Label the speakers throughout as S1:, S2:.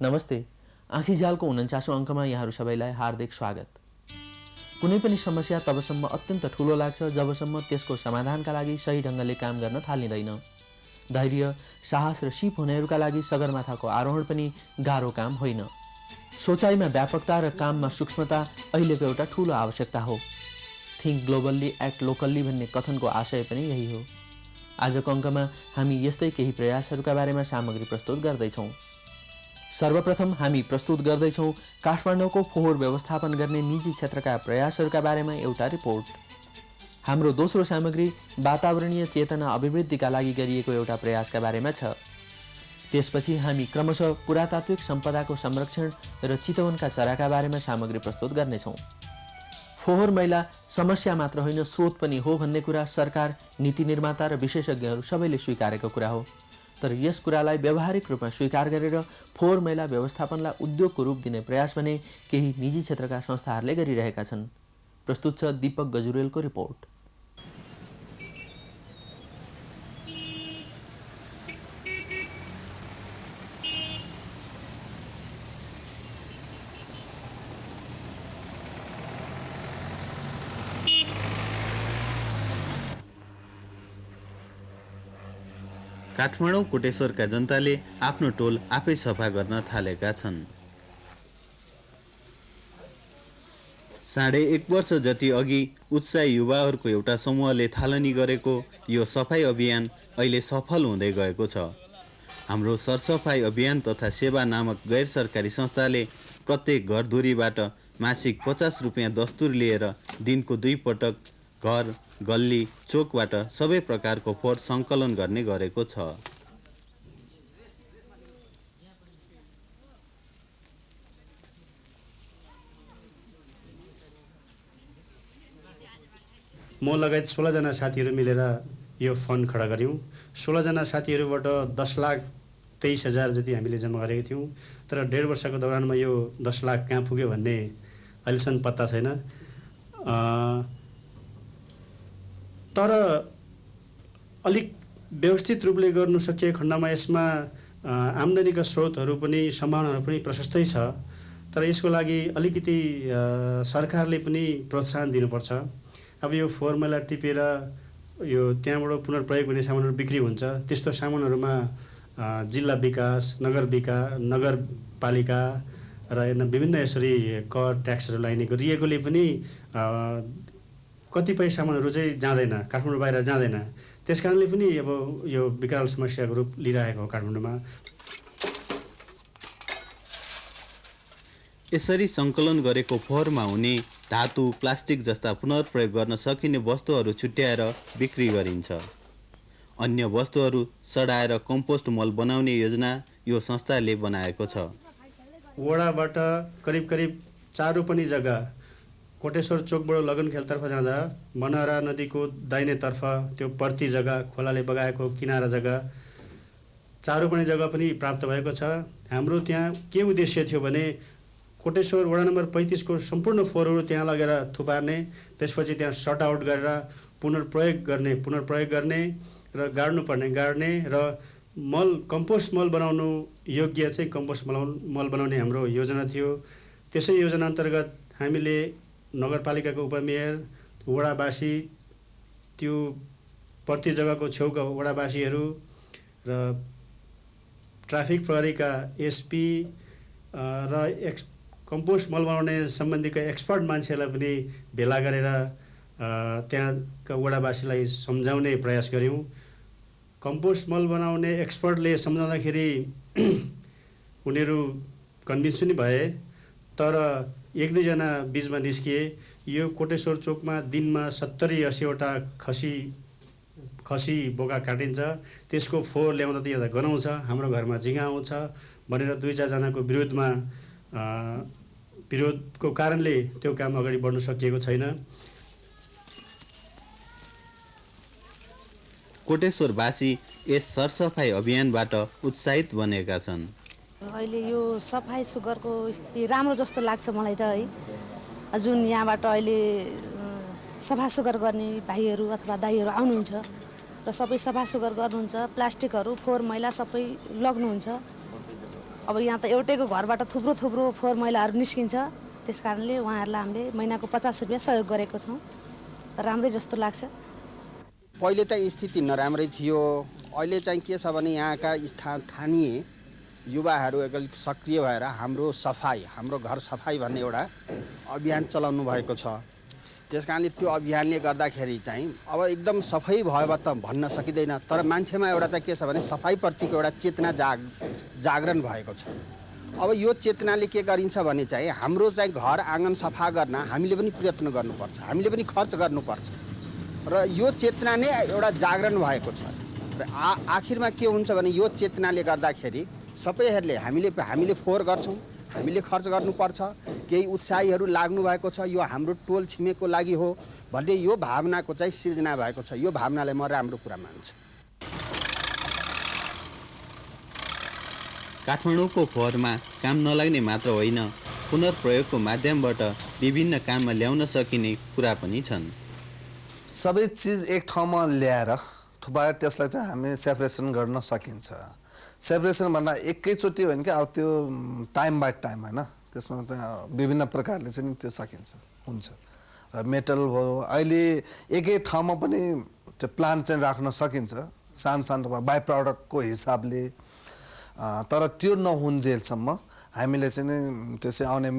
S1: नमस्ते। आँखीझ्यालको 49औं अङ्कमा यहाँहरू सबैलाई हार्दिक स्वागत। कुनै पनि समस्या तबसम्म अत्यन्त ठूलो लाग्छ जबसम्म त्यसको समाधानका लागि सही ढङ्गले काम गर्न थालिँदैन। धैर्य, साहस र सिप हुनेहरूका लागि सगरमाथाको आरोहण पनि गाह्रो काम होइन। सोचाइमा व्यापकता र काममा सूक्ष्मता अहिलेको एउटा ठूलो आवश्यकता हो। थिङ्क ग्लोबल्ली एक्ट लोकल्ली भन्ने कथनको आशय पनि यही हो। आजको अङ्कमा हामी यस्तै केही प्रयासहरूका बारेमा सामग्री प्रस्तुत गर्दैछौँ। सर्वप्रथम हामी प्रस्तुत गर्दैछौँ काठमाडौँको फोहोर व्यवस्थापन गर्ने निजी क्षेत्रका प्रयासहरूका बारेमा एउटा रिपोर्ट। हाम्रो दोस्रो सामग्री वातावरणीय चेतना अभिवृद्धिका लागि गरिएको एउटा प्रयासका बारेमा छ। त्यसपछि हामी क्रमशः पुरातात्विक सम्पदाको संरक्षण र चितवनका चराका बारेमा सामग्री प्रस्तुत गर्नेछौँ। फोहोर मैला समस्या मात्र होइन, स्रोत पनि हो भन्ने कुरा सरकार, नीति निर्माता र विशेषज्ञहरू सबैले स्वीकारेको कुरा हो। तर यस कुरालाई व्यावहारिक रूपमा स्वीकार गरेर फोहोर मैला व्यवस्थापनलाई उद्योगको रूप दिने प्रयास भने केही निजी क्षेत्रका संस्थाहरूले गरिरहेका छन्। प्रस्तुत छ दीपक गजुरेलको रिपोर्ट।
S2: काठमाडौँ कोटेश्वरका जनताले आफ्नो टोल आफै सफा गर्न थालेका छन्। 1.5 वर्ष जति अघि उत्साही युवाहरूको एउटा समूहले थालनी गरेको यो सफाई अभियान अहिले सफल हुँदै गएको छ। हाम्रो सरसफाई अभियान तथा सेवा नामक गैर सरकारी संस्थाले प्रत्येक घरधुरीबाट मासिक 50 रुपियाँ दस्तुर लिएर दिनको 2 पटक घर, गल्ली, चोकबाट सबै प्रकारको फोहोर सङ्कलन गर्ने गरेको छ।
S3: म लगायत 16 जना साथीहरू मिलेर यो फन्ड खडा गर्यौं। 16 जना साथीहरूबाट 10,23,000 जति हामीले जम्मा गरेका थियौं। तर 1.5 वर्षको दौरानमा यो 10 लाख कहाँ पुग्यो भन्ने अहिलेसम्म पत्ता छैन। तर अलिक व्यवस्थित रूपले गर्नु सकिएको खण्डमा यसमा आम्दानीका स्रोतहरू पनि सम्भावनाहरू पनि प्रशस्तै छ। तर यसको लागि अलिकति सरकारले पनि प्रोत्साहन दिनुपर्छ। अब यो फोहोर मैला टिपेर यो त्यहाँबाट पुनर्प्रयोग हुने सामानहरू बिक्री हुन्छ। त्यस्तो सामानहरूमा जिल्ला विकास, नगरपालिका र विभिन्न यसरी कर ट्याक्सहरू लगाइने गरिएकोले पनि कतिपय सामानहरू चाहिँ जाँदैन, काठमाडौँ बाहिर जाँदैन। त्यसकारणले पनि अब यो विकराल समस्याको रूप लिइरहेको हो काठमाडौँमा।
S2: यसरी सङ्कलन गरेको फोहोरमा हुने धातु, प्लास्टिक जस्ता पुनर्प्रयोग गर्न सकिने वस्तुहरू छुट्याएर बिक्री गरिन्छ। अन्य वस्तुहरू सडाएर कम्पोस्ट मल बनाउने योजना यो संस्थाले बनाएको छ।
S3: वडाबाट करिब 4 रोपनी जग्गा कोटेश्वर चोकबाट लगनखेलतर्फ जाँदा मनहरा नदीको दाहिनेतर्फ त्यो पर्ती जग्गा, खोलाले बगाएको किनारा जग्गा 4 रोपनी जग्गा पनि प्राप्त भएको छ। हाम्रो त्यहाँ के उद्देश्य थियो भने कोटेश्वर वडा नम्बर 35 को सम्पूर्ण फोहोरहरू त्यहाँ लगेर थुपार्ने, त्यसपछि त्यहाँ सट आउट गरेर पुनर्प्रयोग गर्ने र गाड्ने र मल, कम्पोस्ट मल बनाउनु योग्य चाहिँ कम्पोस्ट मल बनाउने हाम्रो योजना थियो। त्यसै योजना अन्तर्गत हामीले नगरपालिकाको उपमेयर, वडावासी, त्यो प्रति जग्गाको छेउका वडावासीहरू र ट्राफिक प्रहरीका एसपी र कम्पोस्ट मल बनाउने सम्बन्धीका एक्सपर्ट मान्छेहरूलाई पनि भेला गरेर त्यहाँका वडावासीलाई सम्झाउने प्रयास गऱ्यौँ। कम्पोस्ट मल बनाउने एक्सपर्टले सम्झाउँदाखेरि उनीहरू कन्भिन्स पनि भए। तर 1-2 जना बिचमा निस्किए। यो कोटेश्वर चोकमा दिनमा 70-80 वटा खसी बोका काटिन्छ। त्यसको फोहोर ल्याउँदा त यहाँ गनाउँछ, हाम्रो घरमा झिँगा आउँछ भनेर 2-4 जनाको विरोधको कारणले त्यो काम अगाडि बढ्न सकिएको छैन।
S2: कोटेश्वरवासी यस सरसफाई अभियानबाट उत्साहित बनेका छन्।
S4: अहिले यो सफाई सुग्घरको स्थिति राम्रो जस्तो लाग्छ मलाई त है। जुन यहाँबाट अहिले सफा सुग्घर गर्ने भाइहरू अथवा दाइहरू आउनुहुन्छ र सबै सफा सुग्घर गर्नुहुन्छ, प्लास्टिकहरू, फोहोर मैला सबै लग्नुहुन्छ। अब यहाँ त एउटैको घरबाट थुप्रो थुप्रो फोहोर मैलाहरू निस्किन्छ। त्यस कारणले उहाँहरूलाई हामीले महिनाको 50 रुपियाँ सहयोग गरेको छौँ। राम्रै जस्तो लाग्छ।
S5: पहिले त स्थिति नराम्रै थियो। अहिले चाहिँ के छ भने यहाँका स्थानीय युवाहरू एकदम सक्रिय भएर हाम्रो घर सफाई भन्ने एउटा अभियान चलाउनु भएको छ। त्यस कारणले त्यो अभियानले गर्दाखेरि चाहिँ अब एकदम सफाई भयो त भन्न सकिँदैन, तर मान्छेमा एउटा त के छ भने सफाइप्रतिको एउटा चेतना जागरण भएको छ। अब यो चेतनाले के गरिन्छ भने चाहिँ हाम्रो चाहिँ घर आँगन सफा गर्न हामीले पनि प्रयत्न गर्नुपर्छ, हामीले पनि खर्च गर्नुपर्छ र यो चेतना नै एउटा जागरण भएको छ। र आखिरमा के हुन्छ भने यो चेतनाले गर्दाखेरि सबैहरूले हामीले फोहोर गर्छौँ, हामीले खर्च गर्नुपर्छ, केही उत्साहीहरू लाग्नु भएको छ, यो हाम्रो टोल छिमेकको लागि हो भन्ने यो भावनाको चाहिँ सिर्जना भएको छ। यो भावनालाई म राम्रो कुरा मान्छु।
S2: काठमाडौँको फोहोरमा काम नलाग्ने मात्र होइन, पुनर्प्रयोगको माध्यमबाट विभिन्न काममा ल्याउन सकिने कुरा पनि छन्।
S6: सबै चिज एक ठाउँमा ल्याएर थुपाएर त्यसलाई चाहिँ हामी सेपरेसन गर्न सकिन्छ। सेपरेसन भन्दा एकैचोटि होइन कि अब त्यो टाइम बाई टाइम होइन, त्यसमा चाहिँ विभिन्न प्रकारले चाहिँ त्यो सकिन्छ हुन्छ। र मेटल भयो अहिले एकै ठाउँमा पनि त्यो प्लान्ट चाहिँ राख्न सकिन्छ सानो बाई प्रडक्टको हिसाबले। तर त्यो नहुन्जेलसम्म हामीले चाहिँ त्यसै आउने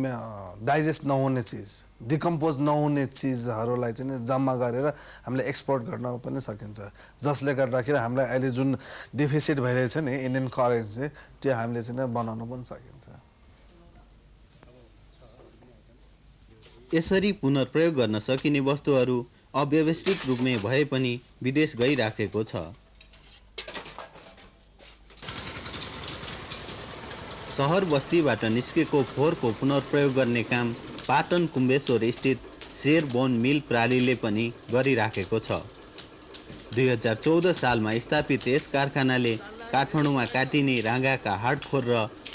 S6: डाइजेस्ट नहुने चिज, डिकम्पोज नहुने चिजहरूलाई चाहिँ जम्मा गरेर हामीले एक्सपोर्ट गर्न पनि सकिन्छ, जसले गर्दाखेरि हामीलाई अहिले जुन डिफिसिट भइरहेछ नि इन्डियन करेन्सी, त्यो हामीले चाहिँ बनाउन पनि सकिन्छ।
S2: यसरी पुनर्प्रयोग गर्न सकिने वस्तुहरू अव्यवस्थित रूपमै भए पनि विदेश गइराखेको छ। सहर बस्तीबाट निस्केको फोहोरको पुनर्प्रयोग गर्ने काम पाटन कुम्बेश्वर स्थित शेरबोन मिल प्रणालीले पनि गरिराखेको छ। 2014 सालमा स्थापित यस कारखानाले काठमाडौँमा काटिने राँगाका हाडखोर र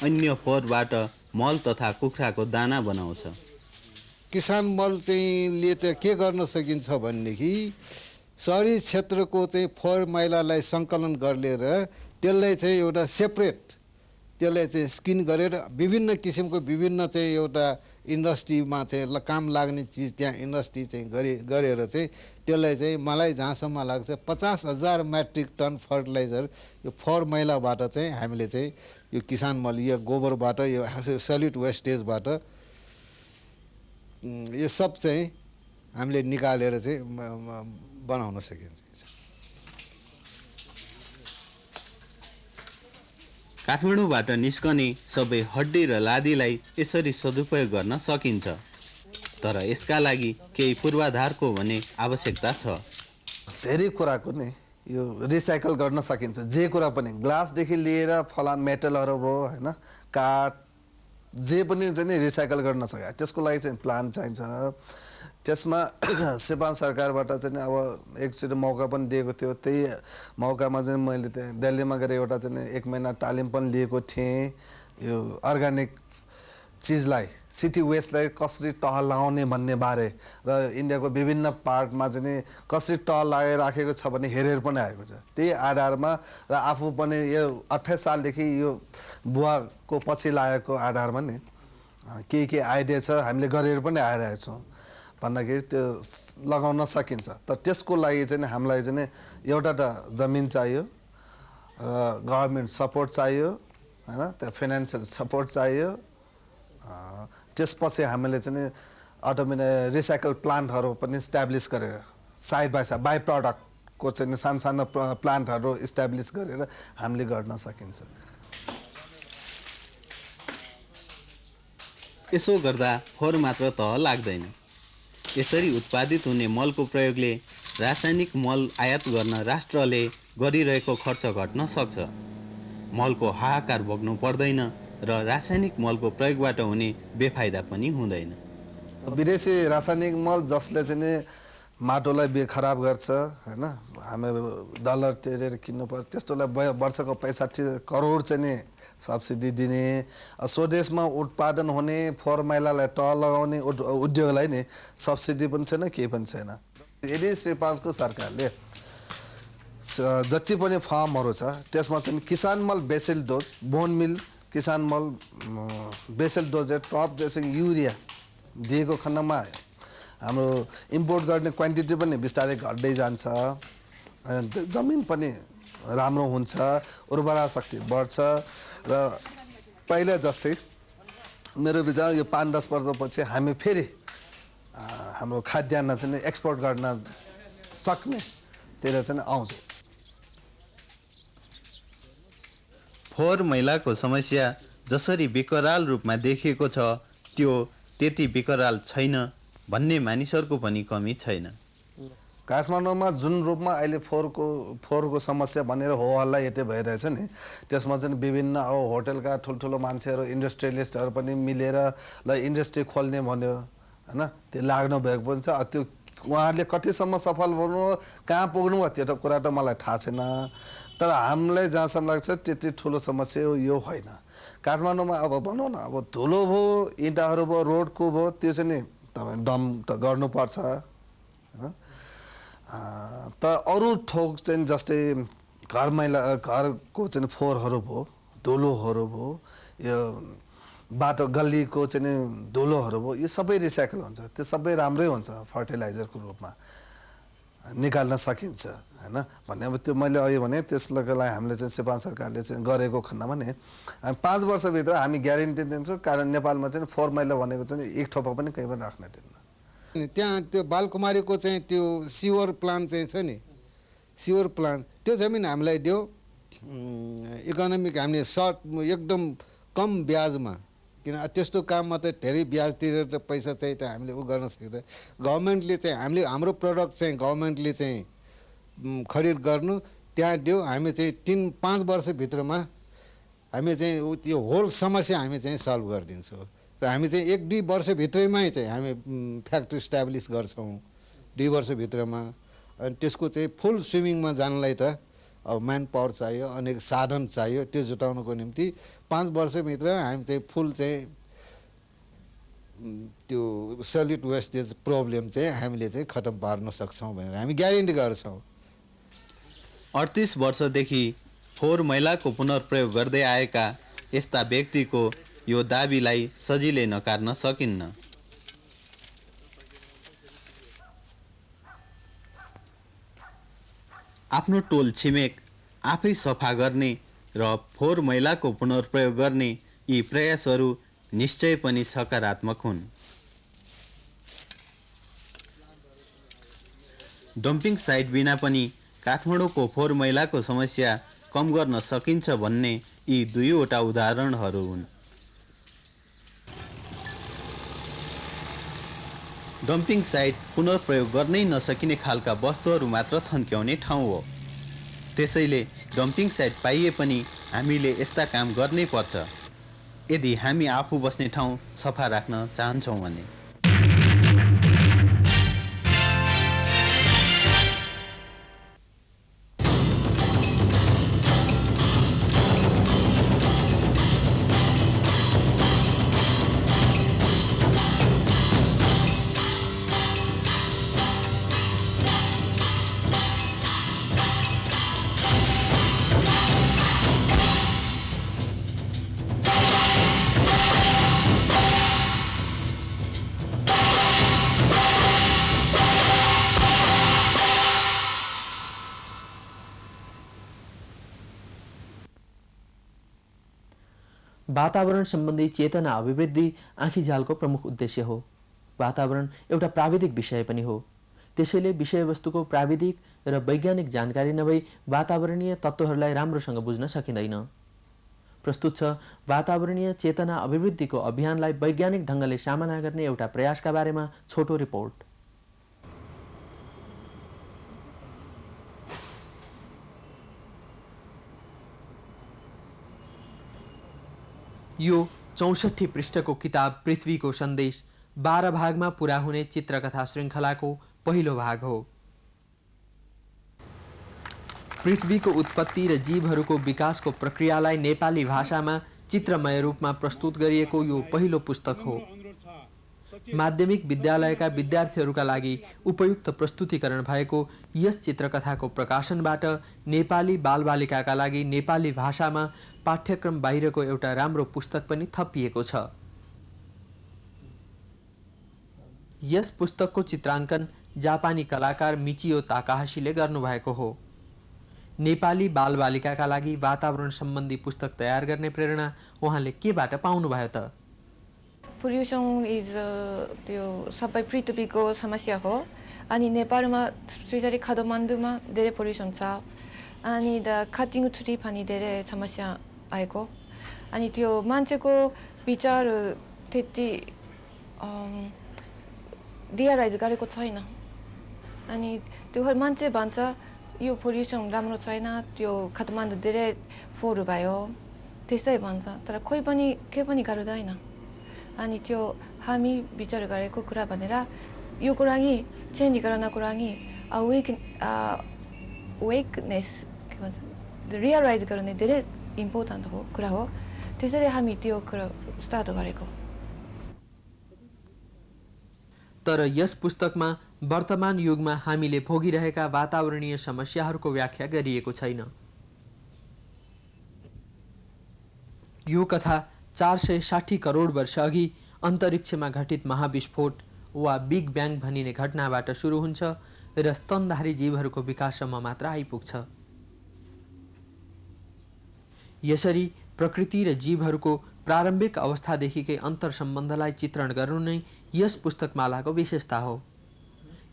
S2: अन्य फोहोरबाट मल तथा कुखुराको दाना बनाउँछ।
S7: किसान मल चाहिँ ले त के गर्न सकिन्छ भनेदेखि शहरी क्षेत्रको चाहिँ फोहोर मैलालाई सङ्कलन गरेर त्यसलाई चाहिँ एउटा सेपरेट त्यसलाई चाहिँ स्किन गरेर विभिन्न किसिमको विभिन्न चाहिँ एउटा इन्डस्ट्रीमा चाहिँ काम लाग्ने चिज त्यहाँ इन्डस्ट्री चाहिँ गरेर चाहिँ त्यसलाई चाहिँ मलाई जहाँसम्म लाग्छ 50,000 मेट्रिक टन फर्टिलाइजर यो फोहोर मैलाबाट चाहिँ हामीले चाहिँ यो किसान मल यो गोबरबाट यो सलिड वेस्टेजबाट यो सब चाहिँ हामीले निकालेर चाहिँ बनाउन सकिन्छ।
S2: काठमाडौँबाट निस्कने सबै हड्डी र लादीलाई यसरी सदुपयोग गर्न सकिन्छ, तर यसका लागि केही पूर्वाधारको भने आवश्यकता छ।
S6: धेरै कुराको नि यो रिसाइकल गर्न सकिन्छ, जे कुरा पनि ग्लासदेखि लिएर फला मेटलहरू भयो होइन, काठ जे पनि चाहिँ रिसाइकल गर्न सकिन्छ। त्यसको लागि चाहिँ प्लान चाहिन्छ। त्यसमा नेपाल सरकारबाट चाहिँ अब एकचोटि मौका पनि दिएको थियो। त्यही मौकामा चाहिँ मैले त्यहाँ दिल्लीमा गएर एउटा चाहिँ 1 महिना तालिम पनि लिएको थिएँ। यो अर्ग्यानिक चिजलाई सिटी वेस्टलाई कसरी तह लगाउने भन्ने बारे र इन्डियाको विभिन्न पार्टमा चाहिँ कसरी तह लगाइराखेको छ भन्ने हेरेर पनि आएको छ। त्यही आधारमा र आफू पनि यो 28 सालदेखि यो बुवाको पछि लागेको आधारमा नि के आइडिया छ हामीले गरेर पनि आइरहेको छौँ भन्दाखेरि त्यो लगाउन सकिन्छ। तर त्यसको लागि चाहिँ हामीलाई चाहिँ एउटा त जमिन चाहियो र गभर्मेन्ट सपोर्ट चाहियो होइन, त्यो फाइनेन्सियल सपोर्ट चाहियो। त्यसपछि हामीले चाहिँ अटोमेटिक रिसाइकल प्लान्टहरू पनि इस्टाब्लिस गरेर साइड बाई साइड बाई प्रडक्टको चाहिँ सानो प्लान्टहरू इस्टाब्लिस गरेर हामीले गर्न सकिन्छ।
S2: यसो गर्दा फोहोर मात्र तह लाग्दैन। यसरी उत्पादित हुने मलको प्रयोगले रासायनिक मल आयात गर्न राष्ट्रले गरिरहेको खर्च घट्न सक्छ। मलको हाहाकार भोग्नु पर्दैन र रासायनिक मलको प्रयोगबाट हुने बेफाइदा पनि हुँदैन।
S6: विदेशी रासायनिक मल जसले चाहिँ माटोलाई खराब गर्छ होइन, हामी डलर तिरेर किन्नुपर्छ, त्यस्तोलाई वर्षको 65 करोड चाहिँ सब्सिडी दिने। स्वदेशमा उत्पादन हुने फोहोर मैलालाई तह लगाउने उद्योगलाई नि सब्सिडी पनि छैन, केही पनि छैन। यदि श्री 5 को सरकारले जति पनि फार्महरू छ त्यसमा चाहिँ किसान मल बेसिल डोज बोन मिल किसान मल बेसल डोजेट टप जैसे युरिया दिएको खण्डमा हाम्रो इम्पोर्ट गर्ने क्वान्टिटी पनि बिस्तारै घट्दै जान्छ, जमिन पनि राम्रो हुन्छ, उर्वरा शक्ति बढ्छ र पहिला जस्तै मेरो विचार यो 5-10 वर्षपछि हामी फेरि हाम्रो खाद्यान्न चाहिँ एक्सपोर्ट गर्न सक्ने तिर चाहिँ आउँछ।
S2: फोहोर मैलाको समस्या जसरी विकराल रूपमा देखिएको छ त्यो त्यति विकराल छैन भन्ने मानिसहरूको पनि कमी छैन।
S6: काठमाडौँमा जुन रूपमा अहिले फोहोरको समस्या भनेर हो हल्ला यतै भइरहेछ नि, त्यसमा चाहिँ विभिन्न अब होटलका ठुल्ठुलो मान्छेहरू इन्डस्ट्रियलिस्टहरू पनि मिलेर ल इन्डस्ट्री खोल्ने भन्यो हैन, त्यो लाग्नु भएको पनि छ। त्यो उहाँहरूले कतिसम्म सफल बन्नु कहाँ पुग्नु भयो त्यो त कुरा त मलाई थाहा छैन, तर हामीलाई जहाँसम्म लाग्छ त्यति ठुलो समस्या यो होइन। काठमाडौँमा अब भनौँ न अब धुलो भयो, इँटाहरू भयो, रोडको भयो, त्यो चाहिँ नि तपाईँ डम्प त गर्नुपर्छ हैन। त अरू ठोक चाहिँ जस्तै घर मैला घरको चाहिँ फोहोरहरू भयो, धुलोहरू भयो, यो बाटो गल्लीको चाहिँ धुलोहरू भयो, यो सबै रिसाइकल हुन्छ, त्यो सबै राम्रै हुन्छ, फर्टिलाइजरको रूपमा निकाल्न सकिन्छ हैन भन्ने। अब त्यो मैले अघि भने त्यसको लागि हामीले चाहिँ नेपाल सरकारले चाहिँ गरेको खण्डमा नि हामी 5 वर्षभित्र हामी ग्यारेन्टी दिन्छौँ, कारण नेपालमा चाहिँ फोहोर मैला भनेको चाहिँ एक ठोपा पनि कहीँ पनि राख्न दिन्न।
S7: त्यहाँ त्यो बालकुमारीको चाहिँ त्यो सिवर प्लान्ट चाहिँ छ नि, सिवर प्लान्ट त्यो जमिन हामीलाई दियो, इकोनोमिक हामीले सर्ट एकदम कम ब्याजमा, किन त्यस्तो काममा त धेरै ब्याज तिरेर त पैसा चाहिँ त हामीले उ गर्न सक्दैन। गभर्मेन्टले चाहिँ हामीले हाम्रो प्रडक्ट चाहिँ गभर्मेन्टले चाहिँ खरिद गर्नु त्यहाँ दियो, हामी चाहिँ 3-5 वर्षभित्रमा हामी चाहिँ त्यो होल समस्या हामी चाहिँ सल्भ गरिदिन्छौँ र हामी चाहिँ 1-2 वर्षभित्रमै चाहिँ हामी फ्याक्ट्री इस्टाब्लिस गर्छौँ 2 वर्षभित्रमा। अनि त्यसको चाहिँ फुल स्विमिङमा जानलाई त अब म्यान पावर चाहियो, अनेक साधन चाहियो, त्यो जुटाउनको निम्ति 5 वर्षभित्र हामी चाहिँ फुल चाहिँ त्यो सलिड वेस्टेज प्रब्लम चाहिँ हामीले चाहिँ खतम पार्न सक्छौँ भनेर हामी ग्यारेन्टी गर्छौँ।
S2: 38 वर्षदेखि फोहोर मैलाको पुनर्प्रयोग गर्दै आएका यस्ता व्यक्तिको यो दाबीलाई सजिलै नकार्न सकिन्न। आफ्नो टोल छिमेक आफै सफा गर्ने र फोहोर मैलाको पुनर्प्रयोग गर्ने यी प्रयासहरू निश्चय पनि सकारात्मक हुन्। डम्पिङ साइट बिना पनि काठमाडौँको फोहोर मैलाको समस्या कम गर्न सकिन्छ भन्ने यी 2वटा उदाहरणहरू हुन्। डम्पिङ साइट पुनर्प्रयोग गर्नै नसकिने खालका वस्तुहरू मात्र थन्क्याउने ठाउँ हो, त्यसैले डम्पिङ साइट पाइए पनि हामीले यस्ता काम गर्नै पर्छ यदि हामी आफू बस्ने ठाउँ सफा राख्न चाहन्छौँ भने।
S1: वातावरण सम्बन्धी चेतना अभिवृद्धि आँखीझालको प्रमुख उद्देश्य हो। वातावरण एउटा प्राविधिक विषय पनि हो, त्यसैले विषयवस्तुको प्राविधिक र वैज्ञानिक जानकारी नभई वातावरणीय तत्त्वहरूलाई राम्रोसँग बुझ्न सकिँदैन। प्रस्तुत छ वातावरणीय चेतना अभिवृद्धिको अभियानलाई वैज्ञानिक ढङ्गले सामना गर्ने एउटा प्रयासका बारेमा छोटो रिपोर्ट। यो 64 पृष्ठको किताब पृथ्वीको सन्देश 12 भागमा पूरा हुने चित्रकथा श्रृङ्खलाको पहिलो भाग हो। पृथ्वीको उत्पत्ति र जीवहरूको विकासको प्रक्रियालाई नेपाली भाषामा चित्रमय रूपमा प्रस्तुत गरिएको यो पहिलो पुस्तक हो। माध्यमिक विद्यालयका विद्यार्थीहरूका लागि उपयुक्त प्रस्तुतिकरण भएको यस चित्रकथाको प्रकाशनबाट नेपाली बालबालिकाका लागि नेपाली भाषामा पाठ्यक्रम बाहिरको एउटा राम्रो पुस्तक पनि थपिएको छ। यस पुस्तकको चित्राङ्कन जापानी कलाकार मिचियो ताकाहाशीले गर्नुभएको हो। नेपाली बालबालिकाका लागि वातावरण सम्बन्धी पुस्तक तयार गर्ने प्रेरणा उहाँले केबाट पाउनुभयो त?
S8: पोल्युसन इज त्यो सबै पृथ्वीको समस्या हो अनि नेपालमा स्पेसली काठमाडौँमा धेरै पोल्युसन छ अनि कटिङ ट्री पनि धेरै समस्या आएको अनि त्यो मान्छेको विचार त्यति रियलाइज गरेको छैन अनि त्यो मान्छे भन्छ यो पोल्युसन राम्रो छैन, त्यो काठमाडौँ धेरै फोहोर भयो त्यसै भन्छ, तर कोही पनि के पनि गर्दैन अनि त्यो हामी विचार गरेको कुरा भनेर यो कुरा नि चेन्ज गर्नको लागि वेकनेस के भन्छ रियलाइज गर्ने धेरै इम्पोर्टेन्ट हो कुरा हो, त्यसैले हामी त्यो कुरा स्टार्ट गरेको।
S1: तर यस पुस्तकमा वर्तमान युगमा हामीले भोगिरहेका वातावरणीय समस्याहरूको व्याख्या गरिएको छैन। यो कथा 460 करोड वर्ष अघि अन्तरिक्षमा घटित महाविस्फोट वा बिग ब्याङ भनिने घटनाबाट सुरु हुन्छ र स्तनधारी जीवहरूको विकाससम्म मात्र आइपुग्छ। यसरी प्रकृति र जीवहरूको प्रारम्भिक अवस्थादेखिकै अन्तर सम्बन्धलाई चित्रण गर्नु नै यस पुस्तकमालाको विशेषता हो।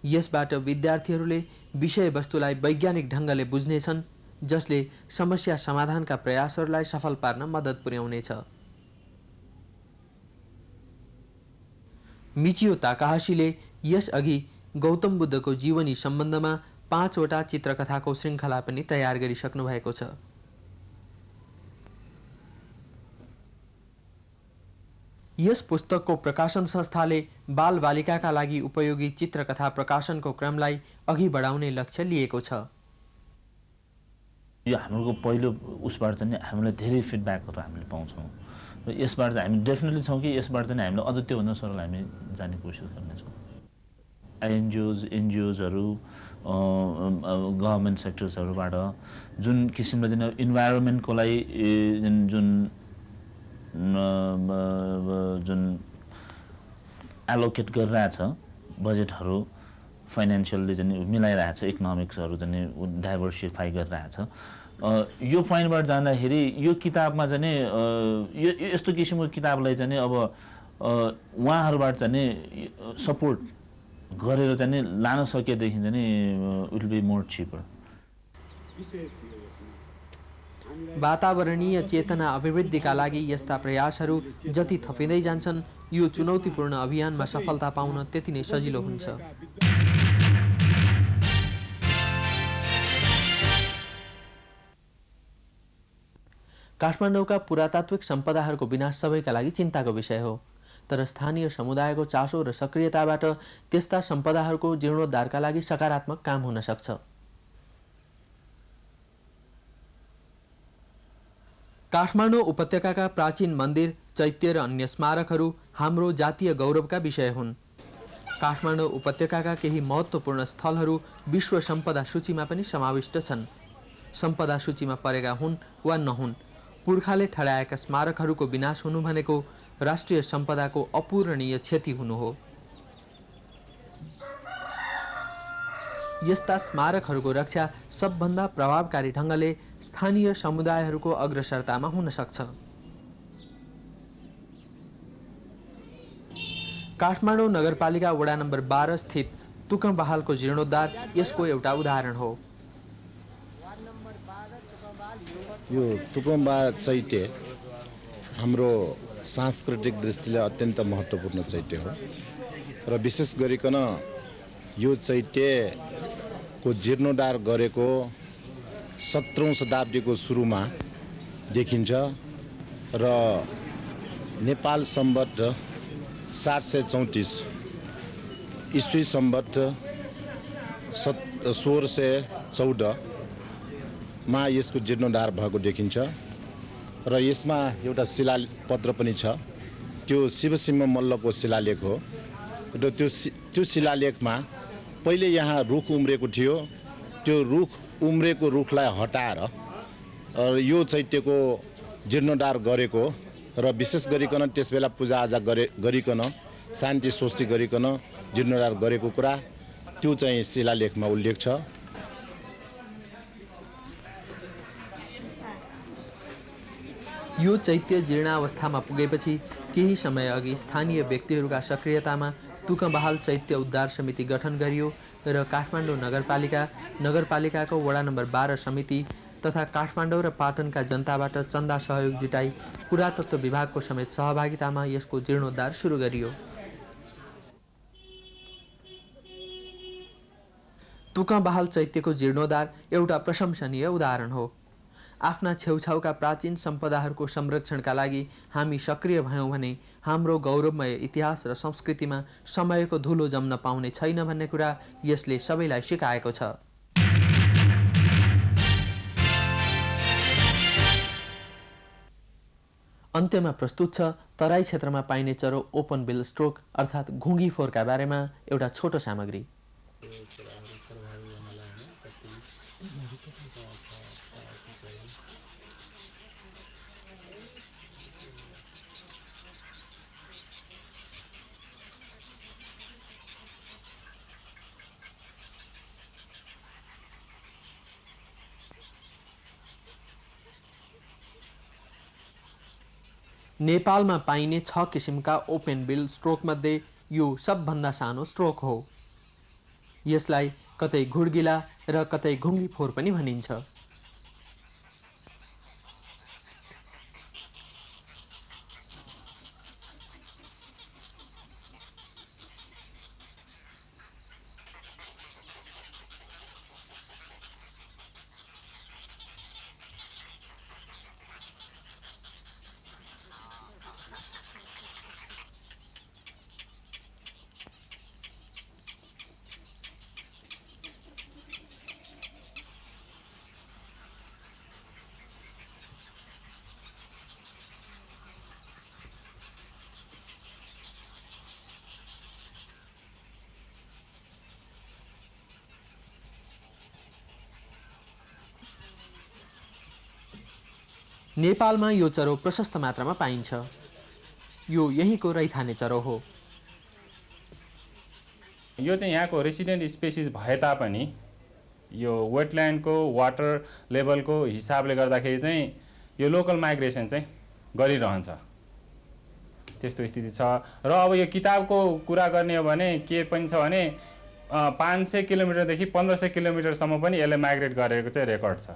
S1: यसबाट विद्यार्थीहरूले विषयवस्तुलाई वैज्ञानिक ढङ्गले बुझ्नेछन्, जसले समस्या समाधानका प्रयासहरूलाई सफल पार्न मद्दत पुर्याउनेछ। मिचियो ताकाहाशीले यसअघि गौतम बुद्धको जीवनी सम्बन्धमा 5 वटा चित्रकथाको श्रृङ्खला पनि तयार गरिसक्नु भएको छ। यस पुस्तकको प्रकाशन संस्थाले बालबालिकाका लागि उपयोगी चित्रकथा प्रकाशनको क्रमलाई अघि बढाउने लक्ष्य लिएको छ।
S9: यो हाम्रो पहिलो उसबाट चाहिँ हामीले धेरै फिडब्याकहरू हामीले पाउँछौँ र यसबाट चाहिँ हामी डेफिनेटली छौँ कि यसबाट चाहिँ हामीले अझ त्योभन्दा सरल हामी जाने कोसिस गर्नेछौँ। एनजिओजहरू गभर्मेन्ट सेक्टर्सहरूबाट जुन किसिमले चाहिँ इन्भाइरोमेन्टको लागि जुन एलोकेट गरिरहेछ बजेटहरू फाइनेन्सियल्ली चाहिँ मिलाइरहेछ, इकोनोमिक्सहरू चाहिँ डाइभर्सिफाई गरिरहेछ, यो पोइन्टबाट जाँदाखेरि यो किताबमा चाहिँ यो यस्तो किसिमको किताबलाई चाहिँ अब उहाँहरूबाट चाहिँ सपोर्ट गरेर चाहिँ लान सकेदेखि चाहिँ it will be more cheaper.
S1: वातावरणीय चेतना अभिवृद्धिका लागि यस्ता प्रयासहरू जति थपिँदै जान्छन्, यो चुनौतीपूर्ण अभियानमा सफलता पाउन त्यति नै सजिलो हुन्छ। काठमाडौँका पुरातात्विक सम्पदाहरूको विनाश सबैका लागि चिन्ताको विषय हो, तर स्थानीय समुदायको चासो र सक्रियताबाट त्यस्ता सम्पदाहरूको जीर्णोद्धारका लागि सकारात्मक काम हुन सक्छ। काठमाडौँ उपत्यकाका प्राचीन मन्दिर, चैत्य र अन्य स्मारकहरू हाम्रो जातीय गौरवका विषय हुन्। काठमाडौँ उपत्यकाका केही महत्त्वपूर्ण स्थलहरू विश्व सम्पदा सूचीमा पनि समाविष्ट छन्। सम्पदा सूचीमा परेका हुन् वा नहुन्, पुर्खाले ठडाएका स्मारकहरूको विनाश हुनु भनेको राष्ट्रिय सम्पदाको अपूरणीय क्षति हुनु हो। यस्ता स्मारकहरूको रक्षा सबभन्दा प्रभावकारी ढङ्गले स्थानीय समुदायहरूको अग्रसरतामा हुन सक्छ। काठमाडौँ नगरपालिका वडा नम्बर 12 स्थित तुकमबहालको जीर्णोद्धार यसको एउटा उदाहरण हो।
S10: यो तुकमबहाल चैत्य हाम्रो सांस्कृतिक दृष्टिले अत्यन्त महत्त्वपूर्ण चैत्य हो र विशेष गरिकन यो चैत्यको जीर्णोद्धार गरेको 17औं शताब्दीको सुरुमा देखिन्छ र नेपाल सम्वत 734 ईस्वी सम्वत 1614 मा यसको जीर्णोद्धार भएको देखिन्छ र यसमा एउटा शिलापत्र पनि छ। त्यो शिवसिंह मल्लको शिलालेख हो र त्यो शिलालेखमा पहिले यहाँ रुख उम्रेको थियो, त्यो उम्रेको रुखलाई हटाएर यो चैत्यको जीर्णोद्धार गरेको र विशेष गरिकन त्यसबेला पूजाआजा गरिकन शान्ति स्वस्ति गरिकन जीर्णोद्धार गरेको कुरा त्यो चाहिँ शिलालेखमा उल्लेख छ।
S1: यो चैत्य जीर्णावस्थामा पुगेपछि केही समय अघि स्थानीय व्यक्तिहरूका सक्रियतामा तुकबहाल चैत्य उद्धार समिति गठन गरियो र काठमाडौँ नगरपालिकाको वडा नम्बर 12 समिति तथा काठमाडौँ र पाटनका जनताबाट चन्दा सहयोग जुटाई पुरातत्व विभागको समेत सहभागितामा यसको जीर्णोद्धार सुरु गरियो। तुकबहाल चैत्यको जीर्णोद्धार एउटा प्रशंसनीय उदाहरण हो। आफ्ना छेउछाउका प्राचीन सम्पदाहरूको संरक्षणका लागि हामी सक्रिय भयौँ भने हाम्रो गौरवमय इतिहास र संस्कृतिमा समयको धुलो जम्न पाउने छैन भन्ने कुरा यसले सबैलाई सिकाएको छ। अन्त्यमा प्रस्तुत छ तराई क्षेत्रमा पाइने चरो ओपन बिल स्ट्रोक अर्थात् घुँगी फोरका बारेमा एउटा छोटो सामग्री। नेपालमा पाइने 6 किसिमका ओपन बिल स्ट्रोक मध्ये यो सबभन्दा सानो स्ट्रोक हो। यसलाई कतै घुड्गिला र कतै घुङ्गी फोर पनि भनिन्छ। नेपालमा यो चरो प्रशस्त मात्रामा पाइन्छ। यो यहीँको रैथाने चरो हो।
S11: यो चाहिँ यहाँको रेसिडेन्ट स्पेसिस भए तापनि यो वेटल्यान्डको वाटर लेभलको हिसाबले गर्दाखेरि चाहिँ यो लोकल माइग्रेसन चाहिँ गरिरहन्छ, त्यस्तो स्थिति छ। र अब यो किताबको कुरा गर्ने हो भने के पनि छ भने 500 किलोमिटरदेखि 1500 किलोमिटरसम्म पनि यसले माइग्रेट गरेको चाहिँ रेकर्ड छ।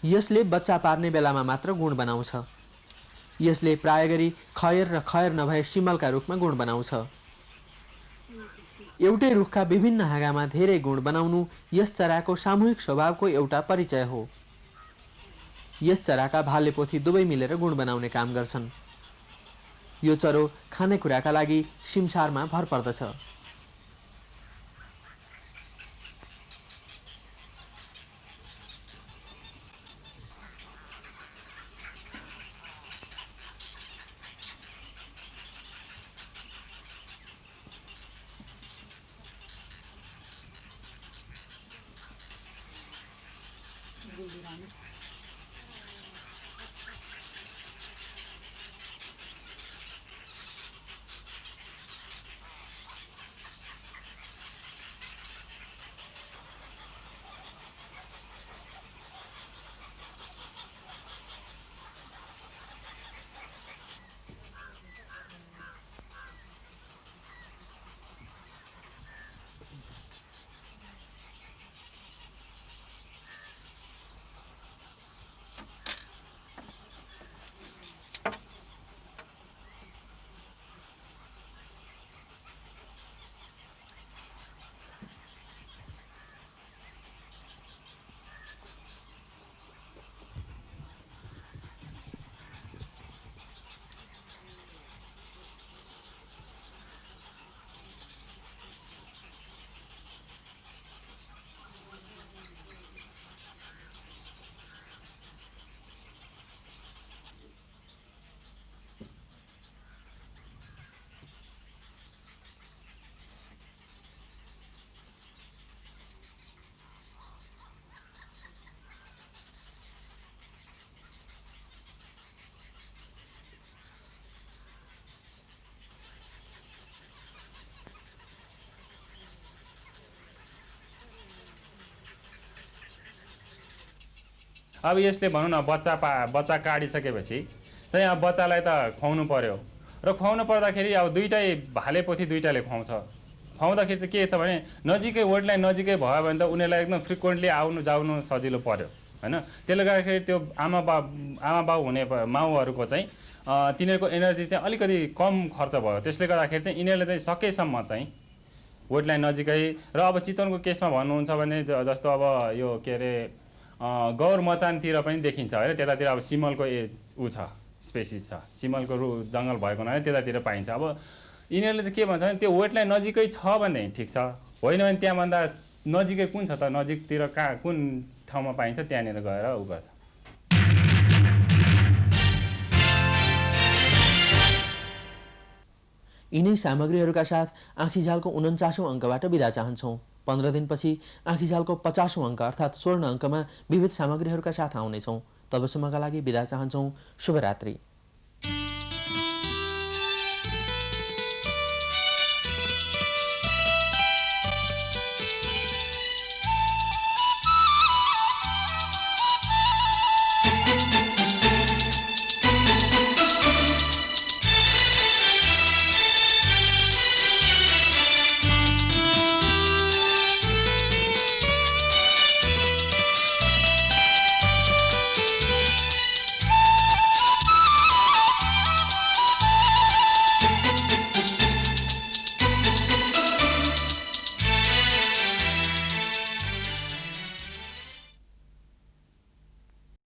S1: यसले बच्चा पार्ने बेलामा मात्र गुण बनाउँछ। यसले प्राय गरी खयर र खयर नभए सिमलका रुखमा गुण बनाउँछ। एउटै रुखका विभिन्न हाँगामा धेरै गुण बनाउनु यस चराको सामूहिक स्वभावको एउटा परिचय हो। यस चराका भालेपोथी दुवै मिलेर गुण बनाउने काम गर्छन्। यो चरो खानेकुराका लागि सिमसारमा भर पर्दछ।
S11: अब यसले भनौँ न बच्चा काटिसकेपछि चाहिँ अब बच्चालाई त खुवाउनु पर्यो र खुवाउनु पर्दाखेरि अब दुईटै भाले पोथी दुईटाले खुवाउँछ। खुवाउँदाखेरि चाहिँ के छ भने नजिकै वेटल्यान्ड नजिकै भयो भने त उनीहरूलाई एकदम फ्रिक्वेन्टली आउनु जाउनु सजिलो पर्यो होइन। त्यसले गर्दाखेरि त्यो आमा बाउ हुने माउहरूको चाहिँ तिनीहरूको एनर्जी चाहिँ अलिकति कम खर्च भयो। त्यसले गर्दाखेरि चाहिँ यिनीहरूले चाहिँ सकेसम्म चाहिँ वेटल्यान्ड नजिकै र अब चितवनको केसमा भन्नुहुन्छ भने जस्तो अब यो के अरे गौर मचानतिर पनि देखिन्छ होइन। त्यतातिर अब सिमलको ऊ छ स्पेसिस छ, सिमलको जङ्गल भएको हुनाले त्यतातिर पाइन्छ। अब यिनीहरूले चाहिँ के भन्छ भने त्यो वेटल्यान्ड नजिकै छ भने ठिक छ, होइन भने त्यहाँभन्दा नजिकै कुन छ त, नजिकतिर कहाँ कुन ठाउँमा पाइन्छ त्यहाँनिर गएर ऊ गर्छ।
S1: यिनै सामग्रीहरूका साथ आँखीझालको 49औं अङ्कबाट बिदा चाहन्छौँ। 15 दिनपछि आँखीझालको 50औं अङ्क अर्थात् स्वर्ण अङ्कमा विविध सामग्रीहरूका साथ आउनेछौँ। तबसम्मका लागि बिदा चाहन्छौँ। शुभरात्रि।